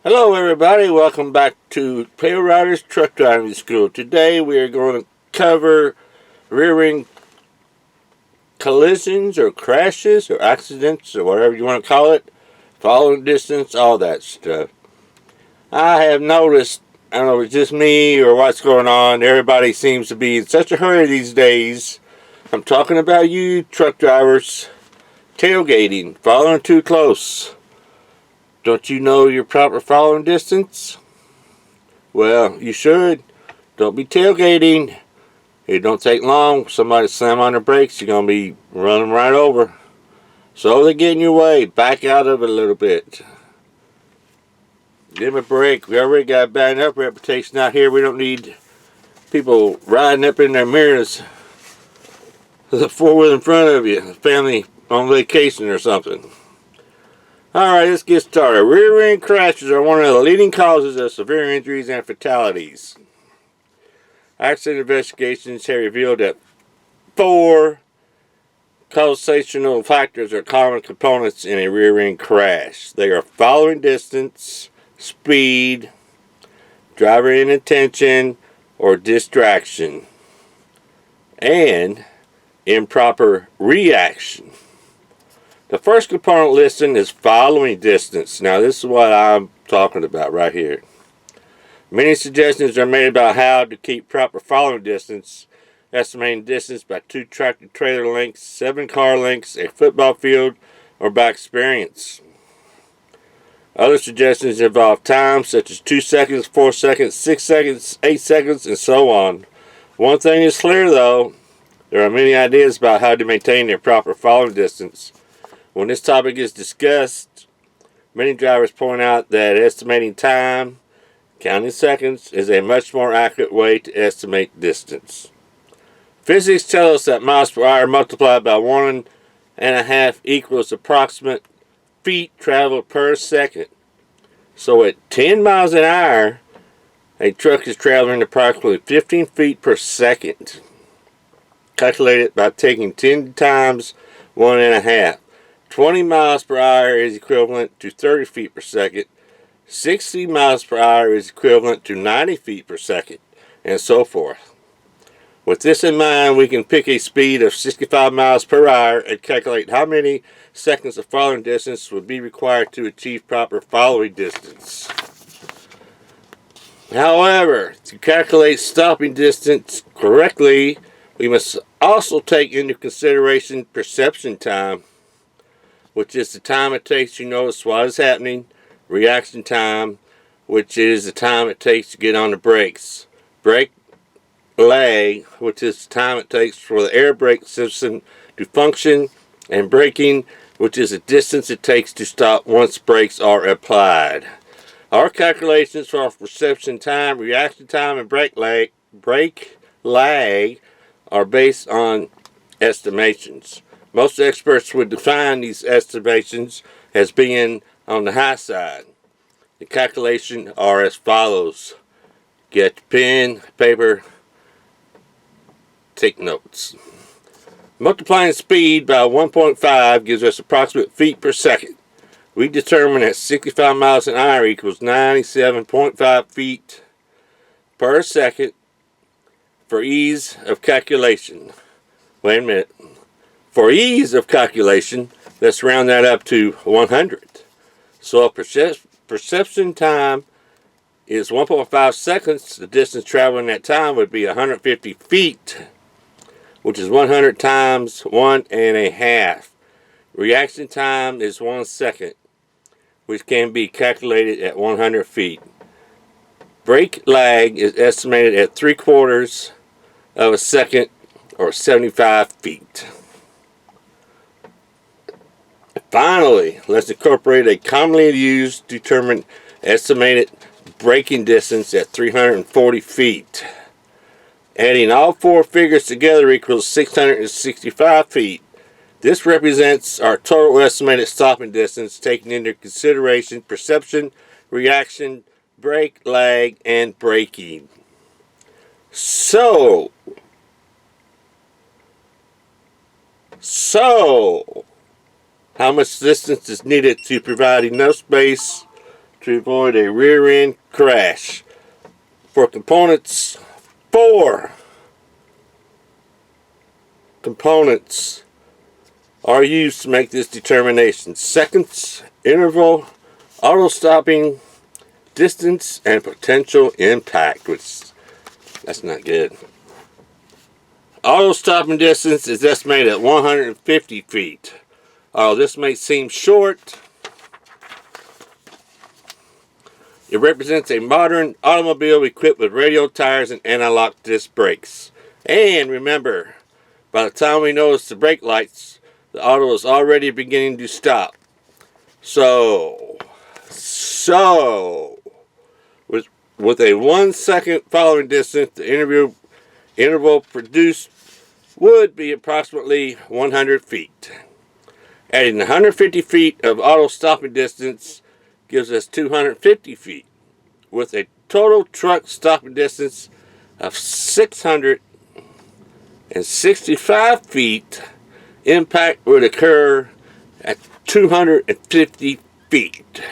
Hello everybody, welcome back to Palerider's Truck Driving School. Today we are going to cover rear end collisions or crashes or accidents or whatever you want to call it, following distance, all that stuff. I have noticed, I don't know if it's just me or what's going on, everybody seems to be in such a hurry these days. I'm talking about you truck drivers tailgating, following too close. Don't you know your proper following distance? Well, you should. Don't be tailgating. It don't take long. Somebody slam on the brakes, you're going to be running right over. So they get in your way. Back out of it a little bit. Give them a break. We already got a bad enough reputation out here. We don't need people riding up in their mirrors with a four-wheel in front of you. Family on vacation or something. Alright, let's get started. Rear end crashes are one of the leading causes of severe injuries and fatalities. Accident investigations have revealed that 4 causational factors are common components in a rear end crash. They are following distance, speed, driver inattention or distraction, and improper reaction. The first component listed is following distance. Now this is what I'm talking about right here. Many suggestions are made about how to keep proper following distance, estimating distance by 2 tractor trailer lengths, 7 car lengths, a football field, or by experience. Other suggestions involve time such as 2 seconds, 4 seconds, 6 seconds, 8 seconds, and so on. One thing is clear though, there are many ideas about how to maintain a proper following distance. When this topic is discussed, many drivers point out that estimating time, counting seconds, is a much more accurate way to estimate distance. Physics tell us that miles per hour multiplied by 1.5 equals approximate feet traveled per second. So at 10 miles an hour, a truck is traveling approximately 15 feet per second. Calculate it by taking 10 times 1.5. 20 miles per hour is equivalent to 30 feet per second. 60 miles per hour is equivalent to 90 feet per second, and so forth. With this in mind, we can pick a speed of 65 miles per hour and calculate how many seconds of following distance would be required to achieve proper following distance. However, to calculate stopping distance correctly, we must also take into consideration perception time, which is the time it takes to notice what is happening, reaction time, which is the time it takes to get on the brakes, brake lag, which is the time it takes for the air brake system to function, and braking, which is the distance it takes to stop once brakes are applied. Our calculations for perception time, reaction time, and brake lag are based on estimations. Most experts would define these estimations as being on the high side. The calculations are as follows. Get pen, paper, take notes. Multiplying speed by 1.5 gives us approximate feet per second. We determine that 65 miles an hour equals 97.5 feet per second for ease of calculation. Wait a minute. For ease of calculation, let's round that up to 100. So if perception time is 1.5 seconds, the distance traveled in that time would be 150 feet, which is 100 times 1.5. Reaction time is 1 second, which can be calculated at 100 feet. Brake lag is estimated at 3/4 of a second, or 75 feet. Finally, let's incorporate a commonly used determined estimated braking distance at 340 feet. Adding all 4 figures together equals 665 feet. This represents our total estimated stopping distance, taking into consideration perception, reaction, brake lag, and braking. So, how much distance is needed to provide enough space to avoid a rear end crash. For components, 4 components are used to make this determination: seconds, interval, auto stopping, distance, and potential impact, which that's not good. Auto stopping distance is estimated at 150 feet. This may seem short. It represents a modern automobile equipped with radial tires and analog disc brakes. And remember, by the time we notice the brake lights, the auto is already beginning to stop. So with a 1 second following distance, the interval produced would be approximately 100 feet. Adding 150 feet of auto stopping distance gives us 250 feet. With a total truck stopping distance of 665 feet, impact would occur at 250 feet.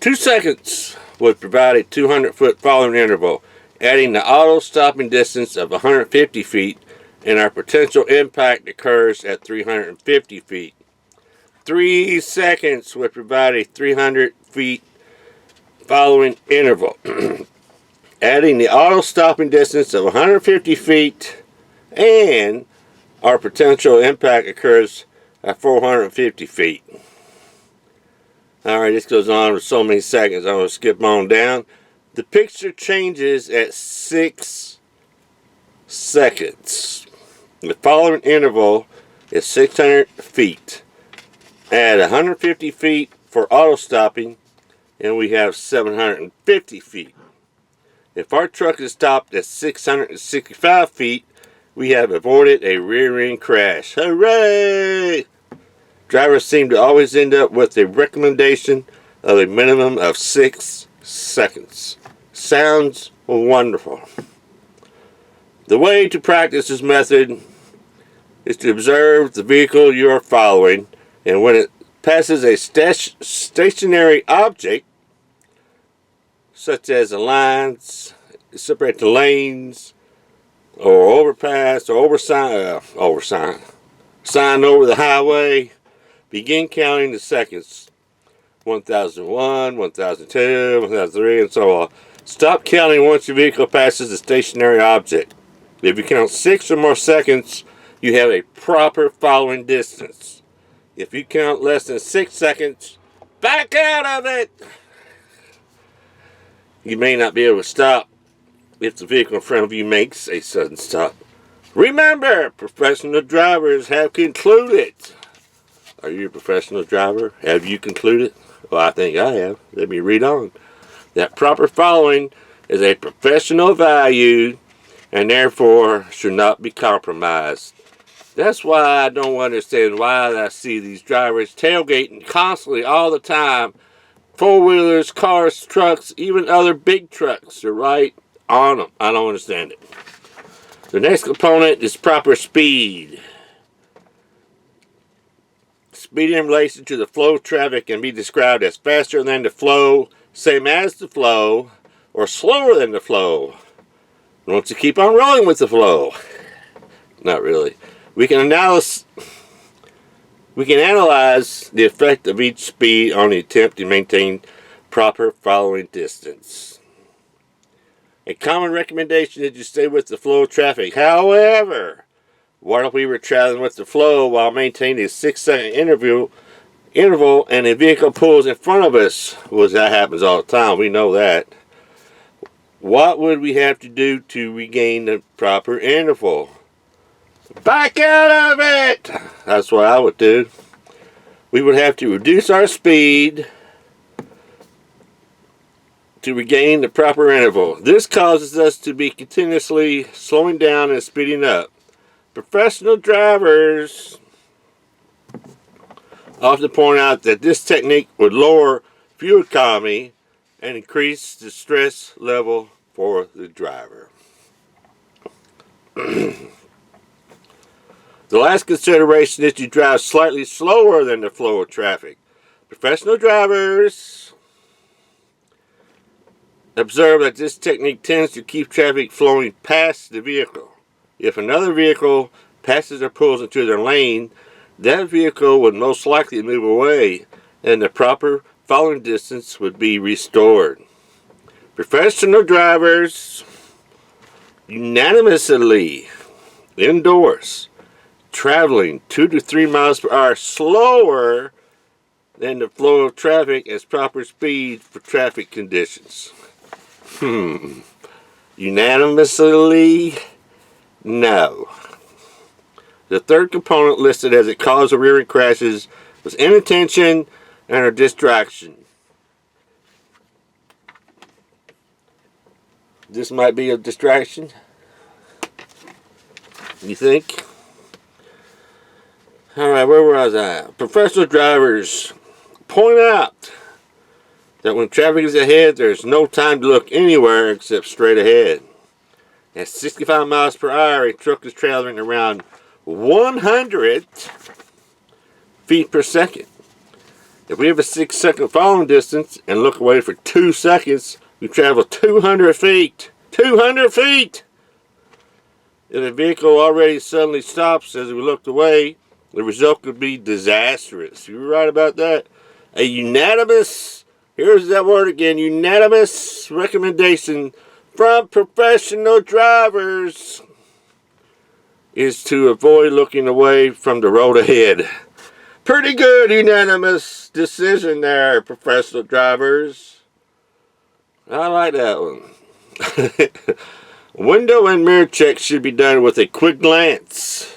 2 seconds would provide a 200-foot following interval. Adding the auto stopping distance of 150 feet, and our potential impact occurs at 350 feet. 3 seconds would provide a 300 feet following interval. Adding the auto stopping distance of 150 feet and our potential impact occurs at 450 feet. Alright, this goes on for so many seconds. I'm going to skip on down. The picture changes at 6 seconds. The following interval is 600 feet. Add 150 feet for auto stopping, and we have 750 feet. If our truck is stopped at 665 feet, we have avoided a rear end crash. Hooray! Drivers seem to always end up with a recommendation of a minimum of 6 seconds. Sounds wonderful. The way to practice this method is to observe the vehicle you are following, and when it passes a stationary object, such as the lines, separate the lanes, or overpass, or sign over the highway, begin counting the seconds. 1001, 1002, 1003, and so on. Stop counting once your vehicle passes a stationary object. If you count 6 or more seconds, you have a proper following distance. If you count less than 6 seconds, back out of it! You may not be able to stop if the vehicle in front of you makes a sudden stop. Remember, professional drivers have concluded. Are you a professional driver? Have you concluded? Well, I think I have. Let me read on. That proper following is a professional value and therefore should not be compromised. That's why I don't understand why I see these drivers tailgating constantly all the time. 4-wheelers, cars, trucks, even other big trucks are right on them. I don't understand it. The next component is proper speed. Speed in relation to the flow of traffic can be described as faster than the flow, same as the flow, or slower than the flow. We want to keep on rolling with the flow. Not really. We can analyze the effect of each speed on the attempt to maintain proper following distance. A common recommendation is to stay with the flow of traffic. However, what if we were traveling with the flow while maintaining a 6-second interval and a vehicle pulls in front of us? Well, that happens all the time. We know that. What would we have to do to regain the proper interval? Back out of it! That's what I would do. We would have to reduce our speed to regain the proper interval. This causes us to be continuously slowing down and speeding up. Professional drivers often point out that this technique would lower fuel economy and increase the stress level for the driver. The last consideration is to drive slightly slower than the flow of traffic. Professional drivers observe that this technique tends to keep traffic flowing past the vehicle. If another vehicle passes or pulls into their lane, that vehicle would most likely move away and the proper following distance would be restored. Professional drivers unanimously endorse traveling 2 to 3 miles per hour slower than the flow of traffic as proper speed for traffic conditions. Unanimously, no. The third component listed as a cause of rear-end crashes was inattention and or distraction. This might be a distraction, you think? Alright, where was I? Professional drivers point out that when traffic is ahead, there's no time to look anywhere except straight ahead. At 65 miles per hour, a truck is traveling around 100 feet per second. If we have a 6-second following distance and look away for 2 seconds, we travel 200 feet. 200 feet! If a vehicle already suddenly stops as we looked away, the result could be disastrous. You were right about that. A unanimous, here's that word again, unanimous recommendation from professional drivers is to avoid looking away from the road ahead. Pretty good unanimous decision there, professional drivers. I like that one. Window and mirror checks should be done with a quick glance.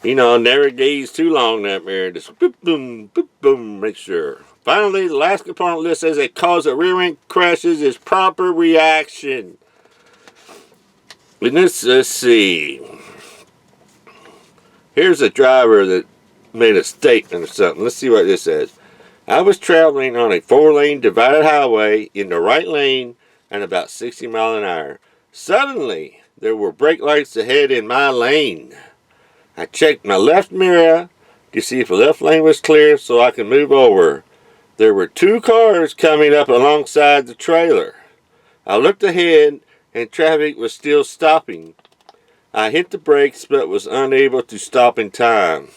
You know, never gaze too long in that mirror. Just boop, boom, boop, boom, make sure. Finally, the last component list says a cause of rear-end crashes is proper reaction. And this, let's see. Here's a driver that made a statement or something. Let's see what this says. I was traveling on a 4-lane divided highway in the right lane at about 60 miles an hour. Suddenly, there were brake lights ahead in my lane. I checked my left mirror to see if the left lane was clear so I could move over. There were 2 cars coming up alongside the trailer. I looked ahead and traffic was still stopping. I hit the brakes but was unable to stop in time.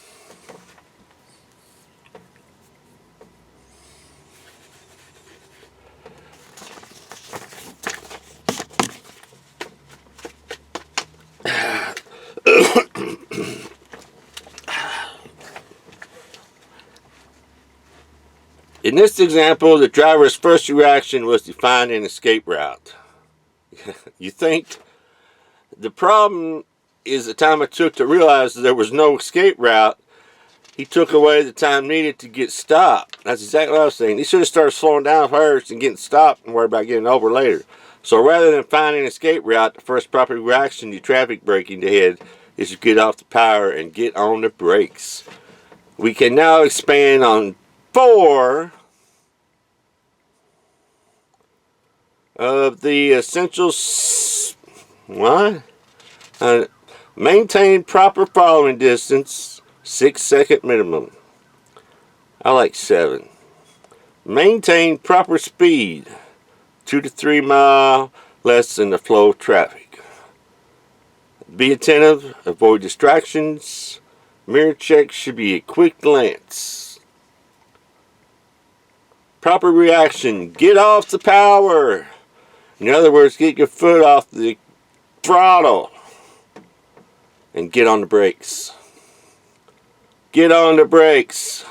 In this example, the driver's first reaction was to find an escape route. You think? The problem is the time it took to realize that there was no escape route. He took away the time needed to get stopped. That's exactly what I was saying. He should have started slowing down first and getting stopped and worry about getting over later. So rather than finding an escape route, the first proper reaction to traffic braking ahead is to get off the power and get on the brakes. We can now expand on 4 of the essentials. What? Maintain proper following distance, 6-second minimum. I like 7. Maintain proper speed, 2 to 3 miles less than the flow of traffic. Be attentive, avoid distractions. Mirror check should be a quick glance. Proper reaction, get off the power. In other words, get your foot off the throttle and get on the brakes. Get on the brakes.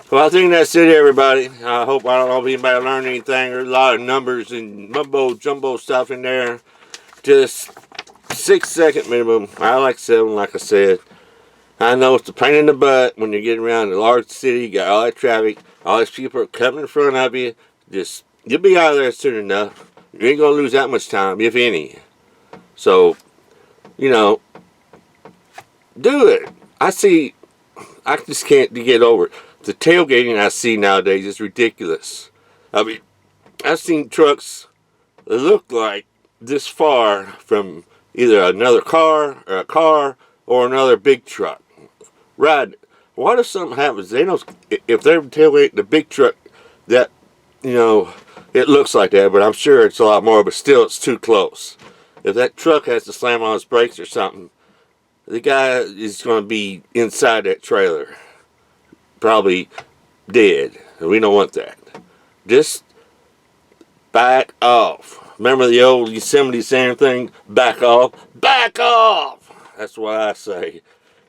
Well, I think that's it, everybody. I hope I don't know if anybody learned anything. There's a lot of numbers and mumbo jumbo stuff in there. Just 6-second minimum. I like 7, like I said. I know it's a pain in the butt when you're getting around a large city. You got all that traffic. All these people are coming in front of you. Just, you'll be out of there soon enough. You ain't going to lose that much time, if any. So, you know, do it. I just can't get over it. The tailgating I see nowadays is ridiculous. I mean, I've seen trucks that look like this far from either another car or another big truck. Right. what if something happens? They don't, if they're tailgating the big truck, that, you know, it looks like that, but I'm sure it's a lot more, but still it's too close. If that truck has to slam on its brakes or something, the guy is going to be inside that trailer, probably dead, and we don't want that. Just back off. Remember the old Yosemite saying thing? Back off. Back off! That's what I say.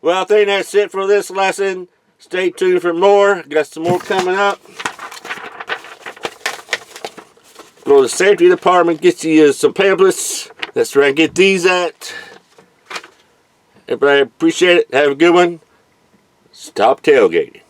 Well, I think that's it for this lesson. Stay tuned for more. Got some more coming up. Go to the safety department, get you some pamphlets. That's where I get these at. Everybody appreciate it. Have a good one. Stop tailgating.